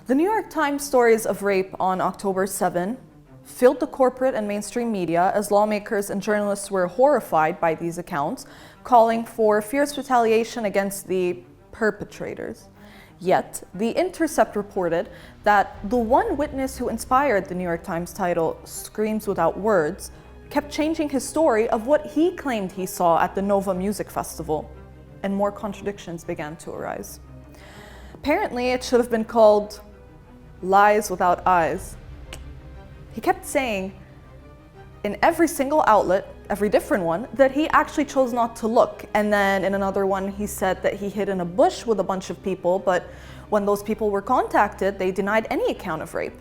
The New York Times stories of rape on October 7 filled the corporate and mainstream media as lawmakers and journalists were horrified by these accounts, calling for fierce retaliation against the perpetrators. Yet, The Intercept reported that the one witness who inspired the New York Times title, "Screams Without Words," kept changing his story of what he claimed he saw at the Nova Music Festival, and more contradictions began to arise. Apparently, it should have been called Lies Without Eyes. He kept saying in every single outlet, every different one, that he actually chose not to look. And then in another one, he said that he hid in a bush with a bunch of people, but when those people were contacted, they denied any account of rape.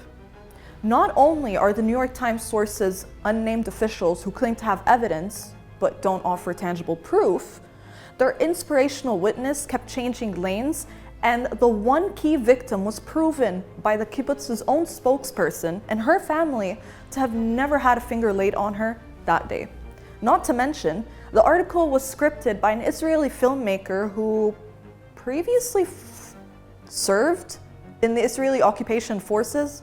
Not only are the New York Times sources unnamed officials who claim to have evidence, but don't offer tangible proof, their inspirational witness kept changing lanes, and the one key victim was proven by the kibbutz's own spokesperson and her family to have never had a finger laid on her that day. Not to mention, the article was scripted by an Israeli filmmaker who previously served in the Israeli occupation forces.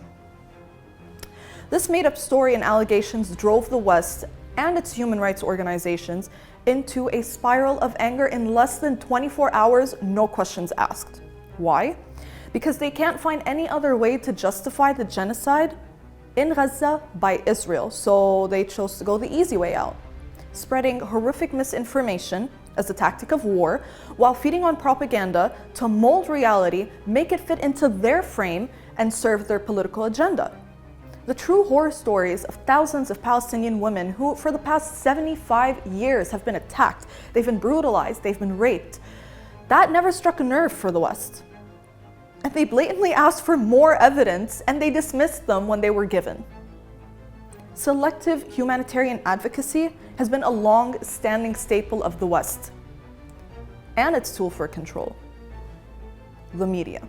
This made-up story and allegations drove the West and its human rights organizations into a spiral of anger in less than 24 hours, no questions asked. Why? Because they can't find any other way to justify the genocide in Gaza by Israel, so they chose to go the easy way out, spreading horrific misinformation as a tactic of war, while feeding on propaganda to mold reality, make it fit into their frame, and serve their political agenda. The true horror stories of thousands of Palestinian women who, for the past 75 years, have been attacked, they've been brutalized, they've been raped, that never struck a nerve for the West. And they blatantly asked for more evidence, and they dismissed them when they were given. Selective humanitarian advocacy has been a long-standing staple of the West and its tool for control, the media.